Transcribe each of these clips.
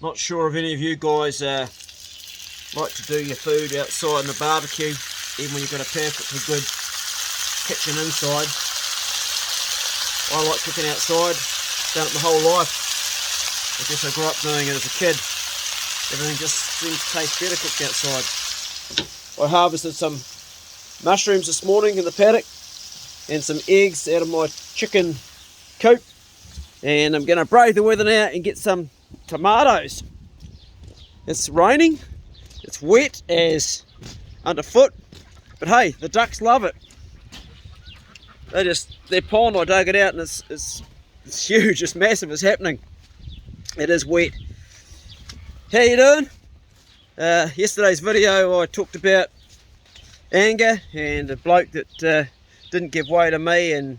Not sure if any of you guys like to do your food outside in the barbecue, even when you've got a perfectly good kitchen inside. I like cooking outside, done it my whole life. I guess I grew up doing it as a kid. Everything just seems to taste better cooked outside. I harvested some mushrooms this morning in the paddock and some eggs out of my chicken coop, and I'm going to brave the weather now and get some tomatoes. It's raining, it's wet as underfoot, but hey, the ducks love it. Their pond, I dug it out, and it's huge, it's massive, it's happening. It is wet. How you doing? Yesterday's video I talked about anger and a bloke that didn't give way to me and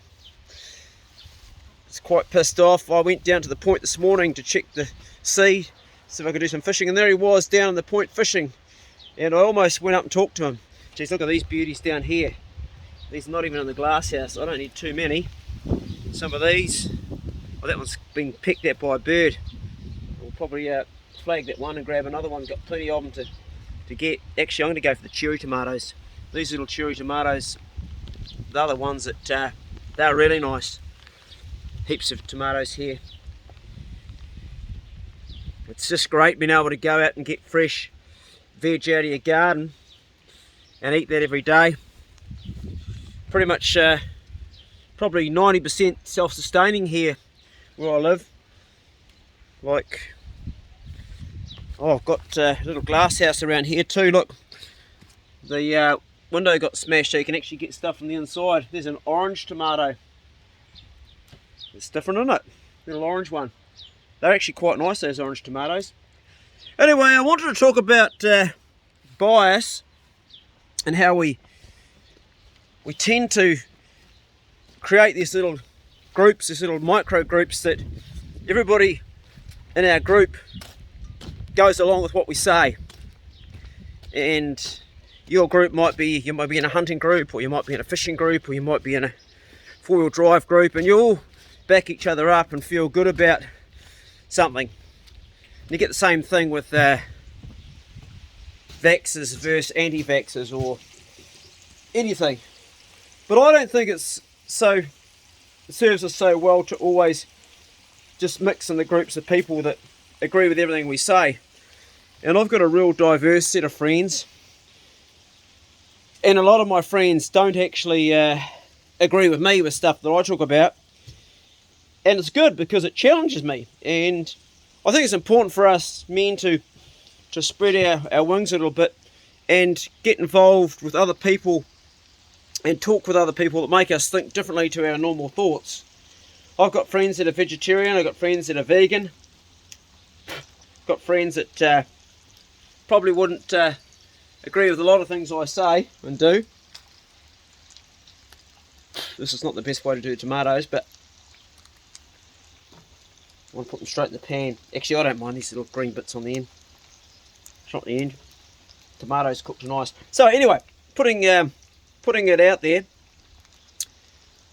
was quite pissed off. I went down to the point this morning to check the sea, see if I could do some fishing, and there he was down in the point fishing, and I almost went up and talked to him. Geez, look at these beauties down here. These are not even in the glass house. I don't need too many. Some of these, well, that one's been picked at by a bird. We'll probably flag that one and grab another one. Got plenty of them to get. Actually, I'm going to go for the cherry tomatoes. These little cherry tomatoes, they're the ones that they're really nice. Heaps of tomatoes here. It's just great being able to go out and get fresh veg out of your garden and eat that every day. Pretty much probably 90% self-sustaining here where I live. Like, oh, I've got a little glass house around here too. Look, the window got smashed so you can actually get stuff from the inside. There's an orange tomato. It's different, isn't it? Little orange one. They're actually quite nice, those orange tomatoes. Anyway, I wanted to talk about bias and how we tend to create these little groups, these little micro groups that everybody in our group goes along with what we say. And your group might be, you might be in a hunting group, or you might be in a fishing group, or you might be in a four-wheel drive group, and you all back each other up and feel good about something. And you get the same thing with vaxxers versus anti-vaxxers or anything. But I don't think it serves us so well to always just mix in the groups of people that agree with everything we say. And I've got a real diverse set of friends, and a lot of my friends don't actually agree with me with stuff that I talk about, and it's good because it challenges me. And I think it's important for us men to spread our wings a little bit and get involved with other people and talk with other people that make us think differently to our normal thoughts. I've got friends that are vegetarian, I've got friends that are vegan, got friends that probably wouldn't agree with a lot of things I say and do. This is not the best way to do tomatoes, but I want to put them straight in the pan. Actually, I don't mind these little green bits on the end. It's not the end. Tomatoes cooked nice. So anyway, putting it out there,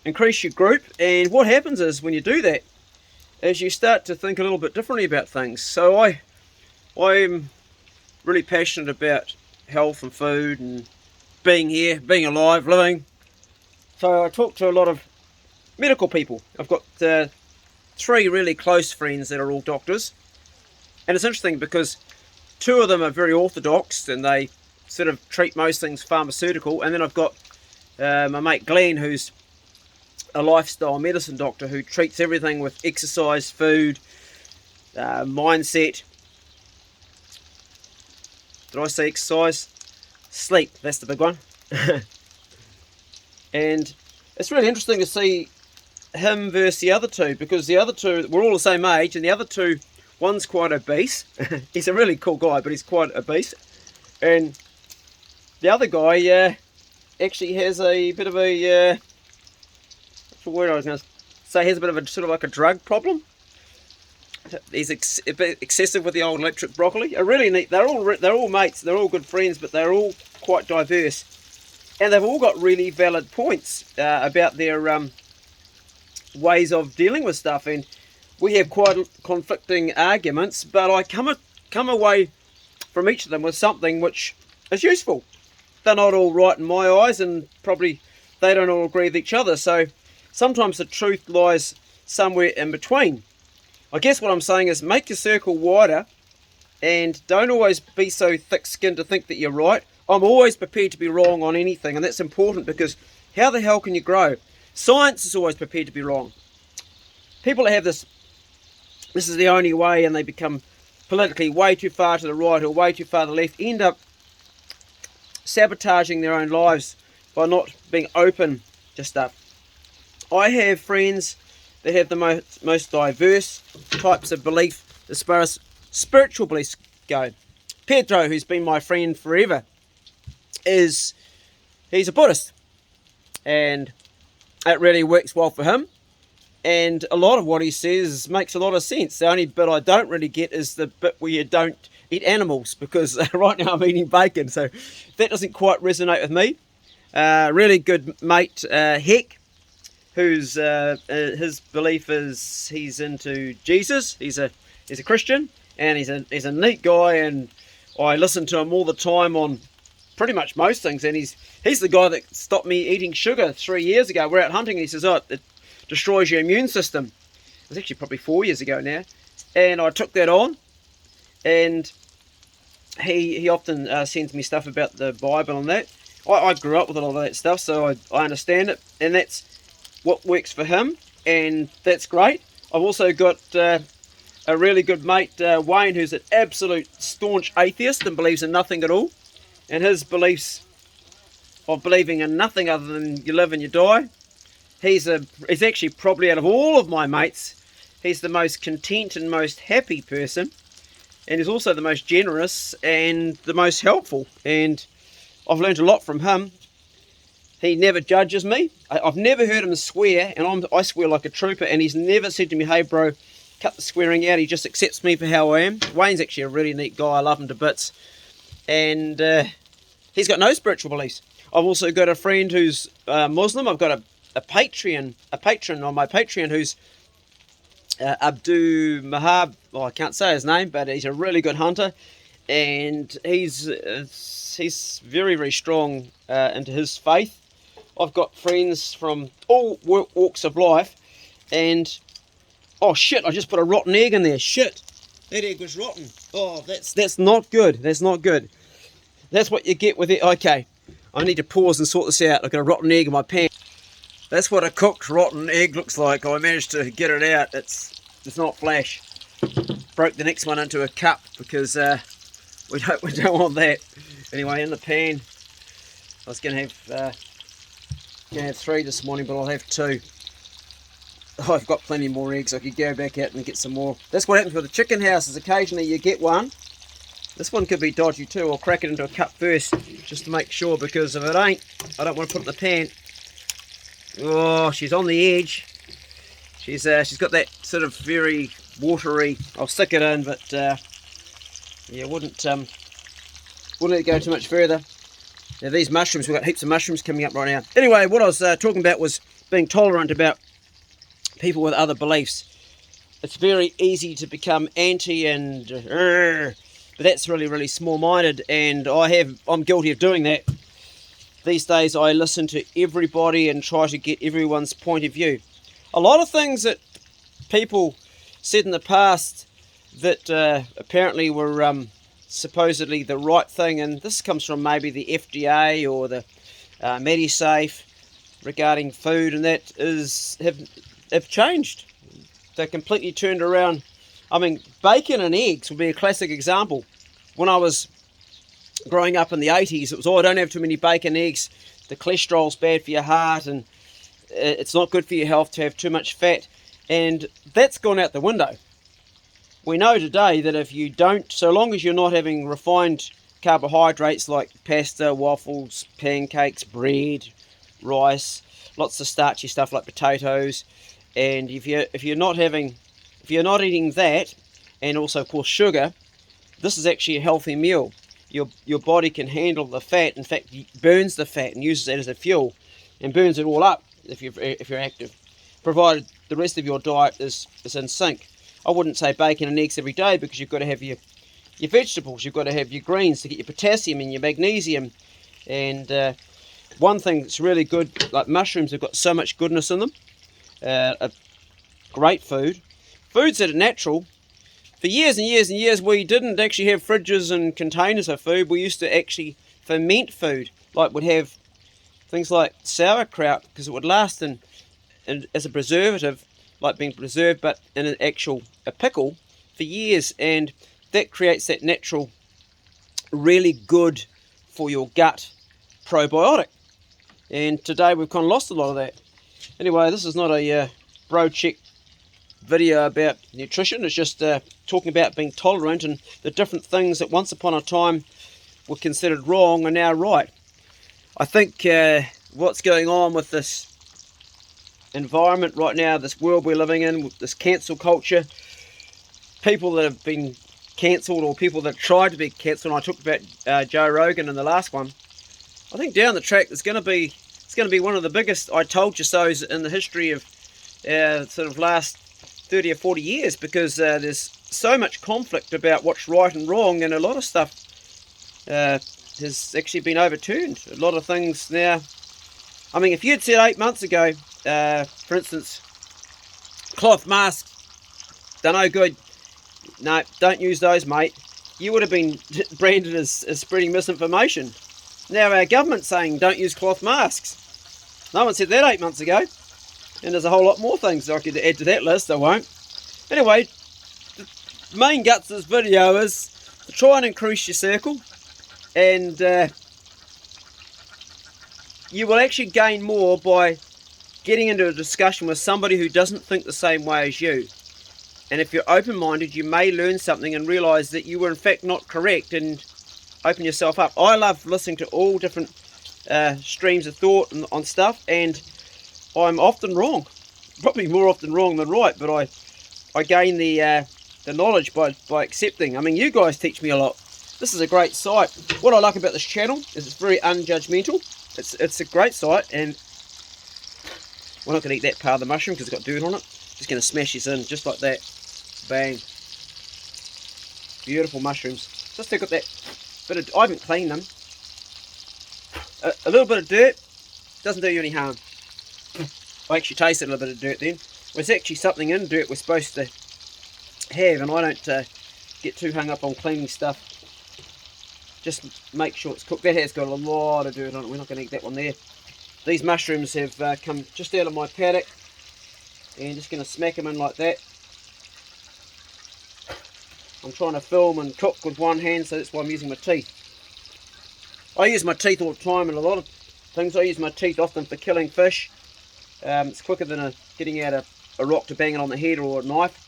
increase your group, and what happens is when you do that, is you start to think a little bit differently about things. So I'm really passionate about health and food and being here, being alive, living. So I talk to a lot of medical people. I've got 3 really close friends that are all doctors, and it's interesting because 2 of them are very orthodox and they sort of treat most things pharmaceutical, and then I've got my mate Glenn, who's a lifestyle medicine doctor who treats everything with exercise, food, mindset. Did I say exercise? Sleep, that's the big one. And it's really interesting to see him versus the other 2, because the other 2, we're all the same age, and the other 2, one's quite obese. He's a really cool guy, but he's quite obese. And the other guy actually has a bit of a, what's the word I was going to say, he has a bit of a sort of like a drug problem. He's a bit excessive with the old electric broccoli. A really neat. They're all mates. They're all good friends, but they're all quite diverse, and they've all got really valid points about their ways of dealing with stuff. And we have quite conflicting arguments, but I come away from each of them with something which is useful. They're not all right in my eyes, and probably they don't all agree with each other, so sometimes the truth lies somewhere in between. I guess what I'm saying is make your circle wider, and don't always be so thick-skinned to think that you're right. I'm always prepared to be wrong on anything, and that's important, because how the hell can you grow? Science is always prepared to be wrong. People that have this is the only way, and they become politically way too far to the right or way too far to the left, end up sabotaging their own lives by not being open to stuff. I have friends that have the most diverse types of belief as far as spiritual beliefs go. Pedro, who's been my friend forever, he's a Buddhist, and it really works well for him. And a lot of what he says makes a lot of sense. The only bit I don't really get is the bit where you don't eat animals, because right now I'm eating bacon, so that doesn't quite resonate with me. Really good mate, Heck, who's his belief is he's into Jesus. He's a Christian, and he's a neat guy, and I listen to him all the time on pretty much most things. And he's the guy that stopped me eating sugar 3 years ago. We're out hunting, and he says, "Oh, it destroys your immune system." It was actually probably 4 years ago now, and I took that on. And he often sends me stuff about the Bible and that. I grew up with a lot of that stuff, so I understand it, and that's what works for him, and that's great. I've also got a really good mate, Wayne, who's an absolute staunch atheist and believes in nothing at all. And his beliefs of believing in nothing other than you live and you die, he's actually probably out of all of my mates, he's the most content and most happy person. And he's also the most generous and the most helpful. And I've learned a lot from him. He never judges me. I've never heard him swear, and I swear like a trooper. And he's never said to me, "Hey bro, cut the swearing out." He just accepts me for how I am. Wayne's actually a really neat guy. I love him to bits. And he's got no spiritual beliefs. I've also got a friend who's Muslim. I've got a patron on my Patreon who's Abdu Mahab, well, I can't say his name, but he's a really good hunter, and he's very, very strong into his faith. I've got friends from all walks of life, and oh shit, I just put a rotten egg in there. Shit, that egg was rotten. Oh, that's not good. That's not good. That's what you get with it. Okay, I need to pause and sort this out. I've got a rotten egg in my pan. That's what a cooked rotten egg looks like. I managed to get it out. It's not flash. Broke the next one into a cup because we don't want that. Anyway, in the pan, I was gonna have 3 this morning, but I'll have 2. Oh, I've got plenty more eggs. I could go back out and get some more. That's what happens with the chicken houses. Occasionally you get one. This one could be dodgy too. I'll crack it into a cup first just to make sure, because if it ain't, I don't want to put it in the pan. Oh, she's on the edge. She's got that sort of very watery. I'll stick it in, but yeah, wouldn't let it go too much further. Now these mushrooms, we've got heaps of mushrooms coming up right now. Anyway, what I was talking about was being tolerant about people with other beliefs. It's very easy to become anti and but that's really, really small-minded, and I'm guilty of doing that. These days I listen to everybody and try to get everyone's point of view. A lot of things that people said in the past that apparently were supposedly the right thing, and this comes from maybe the FDA or the Medisafe regarding food, and that have changed. They're completely turned around. I mean, bacon and eggs would be a classic example. When I was growing up in the 80s, it was, oh, don't have too many bacon eggs. The cholesterol's bad for your heart, and it's not good for your health to have too much fat. And that's gone out the window. We know today that if you don't, so long as you're not having refined carbohydrates like pasta, waffles, pancakes, bread, rice, lots of starchy stuff like potatoes, and if you're not eating that, and also of course sugar, this is actually a healthy meal. Your body can handle the fat. In fact, it burns the fat and uses that as a fuel, and burns it all up if you're active, provided the rest of your diet is in sync. I wouldn't say bacon and eggs every day, because you've got to have your vegetables, you've got to have your greens to get your potassium and your magnesium. And one thing that's really good, like mushrooms, have got so much goodness in them. A great food. Foods that are natural. For years and years and years, we didn't actually have fridges and containers of food. We used to actually ferment food. Like we'd have things like sauerkraut, because it would last in as a preservative, like being preserved, but in a pickle for years, and that creates that natural, really good for your gut probiotic. And today we've kind of lost a lot of that. Anyway, this is not a bro check video about nutrition. It's just talking about being tolerant, and the different things that once upon a time were considered wrong are now right. I think what's going on with this environment right now, this world we're living in, with this cancel culture, people that have been cancelled or people that tried to be cancelled. I talked about Joe Rogan in the last one. I think down the track it's going to be one of the biggest I told you so's in the history of sort of last 30 or 40 years, because there's so much conflict about what's right and wrong, and a lot of stuff has actually been overturned. A lot of things now. I mean, if you'd said 8 months ago, for instance, cloth masks, they're no good, no, don't use those, mate, you would have been branded as spreading misinformation. Now our government's saying don't use cloth masks. No one said that 8 months ago. And there's a whole lot more things I could add to that list. I won't. Anyway, the main guts of this video is to try and increase your circle, and you will actually gain more by getting into a discussion with somebody who doesn't think the same way as you. And if you're open-minded, you may learn something and realise that you were in fact not correct, and open yourself up. I love listening to all different streams of thought on stuff, and I'm often wrong, probably more often wrong than right, but I gain the knowledge by accepting. I mean, you guys teach me a lot. This is a great site. What I like about this channel is it's very unjudgmental. It's a great site, and we're not going to eat that part of the mushroom because it's got dirt on it. Just going to smash this in just like that. Bang. Beautiful mushrooms. Just take up that bit of, I haven't cleaned them. A little bit of dirt doesn't do you any harm. I actually tasted a little bit of dirt then. There's actually something in dirt we're supposed to have, and I don't get too hung up on cleaning stuff. Just make sure it's cooked. That has got a lot of dirt on it. We're not going to eat that one there. These mushrooms have come just out of my paddock, and just going to smack them in like that. I'm trying to film and cook with one hand, so that's why I'm using my teeth. I use my teeth all the time in a lot of things. I use my teeth often for killing fish. It's quicker than getting out a rock to bang it on the head, or a knife.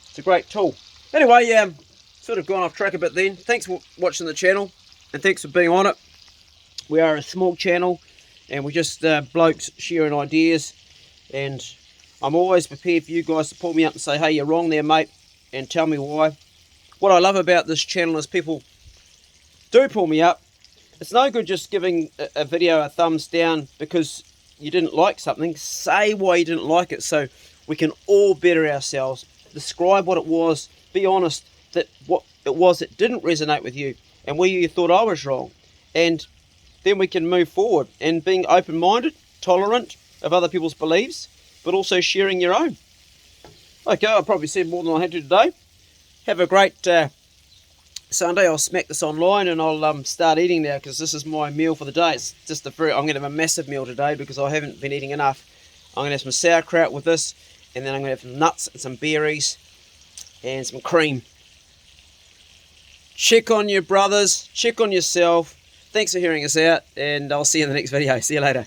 It's a great tool. Anyway, sort of gone off track a bit then. Thanks for watching the channel, and thanks for being on it. We are a small channel, and we're just blokes sharing ideas, and I'm always prepared for you guys to pull me up and say, hey, you're wrong there, mate, and tell me why. What I love about this channel is people do pull me up. It's no good just giving a video a thumbs down because you didn't like something. Say why you didn't like it, so we can all better ourselves. Describe what it was. Be honest that what it was that didn't resonate with you, and where you thought I was wrong. And then we can move forward, and being open-minded, tolerant of other people's beliefs, but also sharing your own. Okay, I've probably said more than I had to today. Have a great Sunday. I'll smack this online, and I'll start eating now, because this is my meal for the day. It's just I'm going to have a massive meal today because I haven't been eating enough. I'm going to have some sauerkraut with this, and then I'm going to have some nuts and some berries and some cream. Check on your brothers, check on yourself. Thanks for hearing us out, and I'll see you in the next video. See you later.